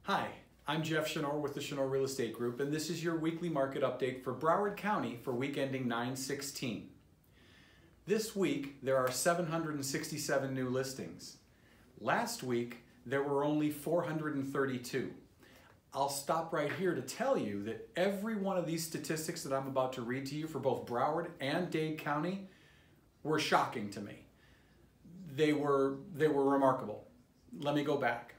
Hi, I'm Jeff Chenore with the Chenore Real Estate Group, and this is your weekly market update for Broward County for week ending 9/16. This week, there are 767 new listings. Last week, there were only 432. I'll stop right here to tell you that every one of these statistics that I'm about to read to you for both Broward and Dade County were shocking to me. They were remarkable. Let me go back.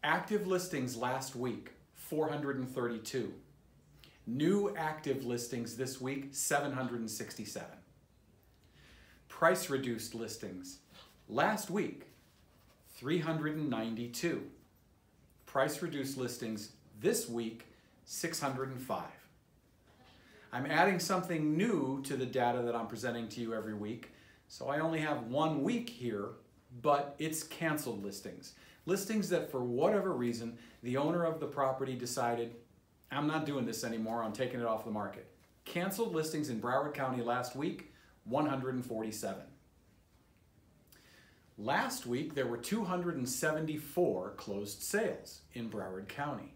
Active listings last week, 432. New active listings this week, 767. Price reduced listings last week, 392. Price reduced listings this week, 605. I'm adding something new to the data that I'm presenting to you every week, so I only have 1 week here, but it's canceled listings. Listings that for whatever reason, the owner of the property decided, I'm not doing this anymore, I'm taking it off the market. Canceled listings in Broward County last week, 147. Last week, there were 274 closed sales in Broward County.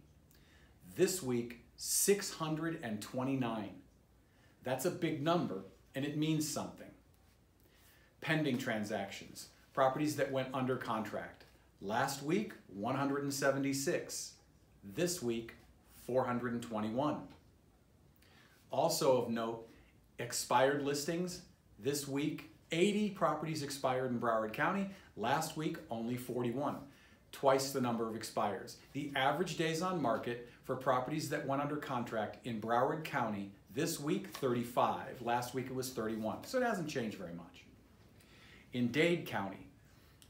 This week, 629. That's a big number, and it means something. Pending transactions, properties that went under contract. Last week, 176. This week, 421. Also of note, expired listings. This week, 80 properties expired in Broward County. Last week, only 41. Twice the number of expires. The average days on market for properties that went under contract in Broward County this week, 35. Last week, it was 31. So it hasn't changed very much. In Dade County,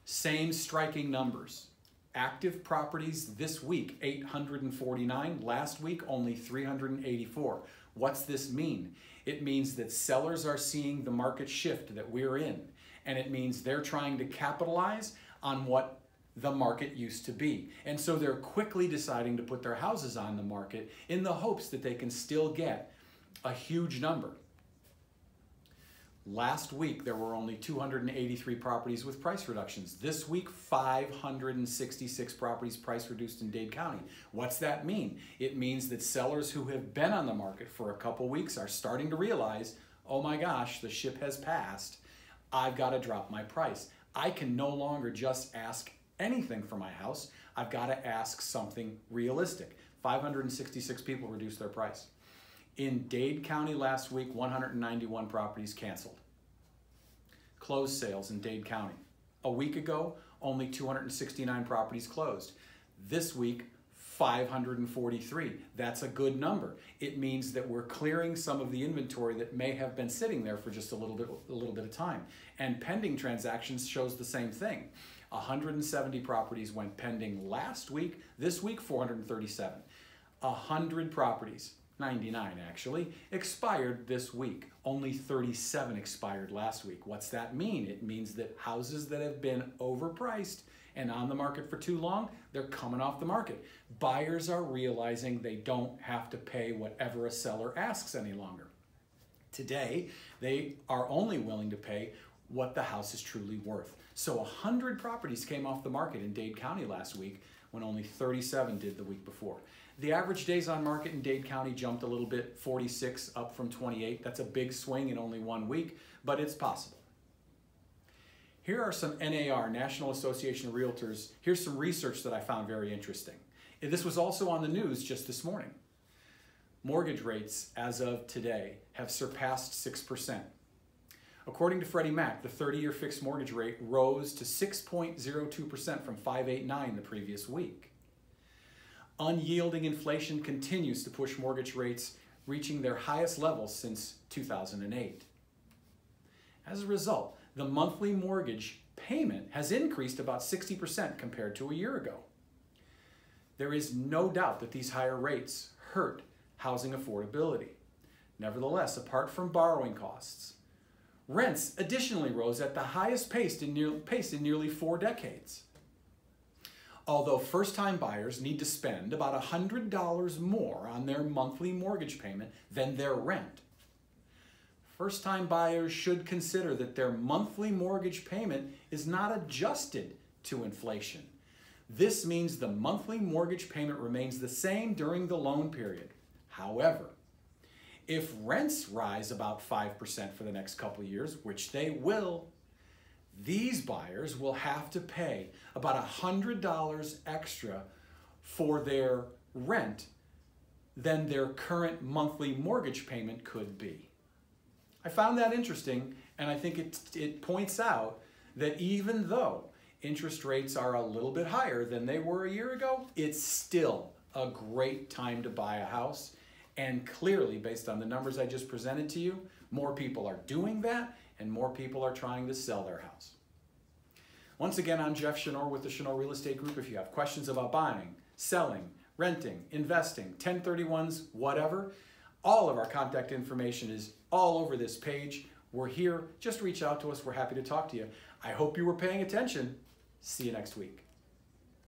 same striking numbers. Active properties this week, 849. Last week, only 384. What's this mean? It means that sellers are seeing the market shift that we're in, and it means they're trying to capitalize on what the market used to be. And so they're quickly deciding to put their houses on the market in the hopes that they can still get a huge number. Last week, there were only 283 properties with price reductions. This week, 566 properties price reduced in Dade County. What's that mean? It means that sellers who have been on the market for a couple weeks are starting to realize, oh my gosh, the ship has passed. I've got to drop my price. I can no longer just ask anything for my house. I've got to ask something realistic. 566 people reduced their price. In Dade County last week, 191 properties canceled. Closed sales in Dade County. A week ago, only 269 properties closed. This week, 543. That's a good number. It means that we're clearing some of the inventory that may have been sitting there for just a little bit of time. And pending transactions shows the same thing. 170 properties went pending last week. This week, 437. 100 properties, 99 actually, expired this week. Only 37 expired last week. What's that mean? It means that houses that have been overpriced and on the market for too long, they're coming off the market. Buyers are realizing they don't have to pay whatever a seller asks any longer. Today, they are only willing to pay what the house is truly worth. So 100 properties came off the market in Dade County last week when only 37 did the week before. The average days on market in Dade County jumped a little bit, 46 up from 28. That's a big swing in only 1 week, but it's possible. Here are some NAR, National Association of Realtors. Here's some research that I found very interesting. This was also on the news just this morning. Mortgage rates as of today have surpassed 6%. According to Freddie Mac, the 30-year fixed mortgage rate rose to 6.02% from 5.89 the previous week. Unyielding inflation continues to push mortgage rates, reaching their highest levels since 2008. As a result, the monthly mortgage payment has increased about 60% compared to a year ago. There is no doubt that these higher rates hurt housing affordability. Nevertheless, apart from borrowing costs, rents additionally rose at the highest pace in nearly 4 decades. Although first-time buyers need to spend about $100 more on their monthly mortgage payment than their rent, first-time buyers should consider that their monthly mortgage payment is not adjusted to inflation. This means the monthly mortgage payment remains the same during the loan period. However, if rents rise about 5% for the next couple of years, which they will, these buyers will have to pay about $100 extra for their rent than their current monthly mortgage payment could be. I found that interesting, and I think it points out that even though interest rates are a little bit higher than they were a year ago, it's still a great time to buy a house. And clearly, based on the numbers I just presented to you, more people are doing that and more people are trying to sell their house. Once again, I'm Jeff Chenore with the Chenore Real Estate Group. If you have questions about buying, selling, renting, investing, 1031s, whatever, all of our contact information is all over this page. We're here. Just reach out to us. We're happy to talk to you. I hope you were paying attention. See you next week.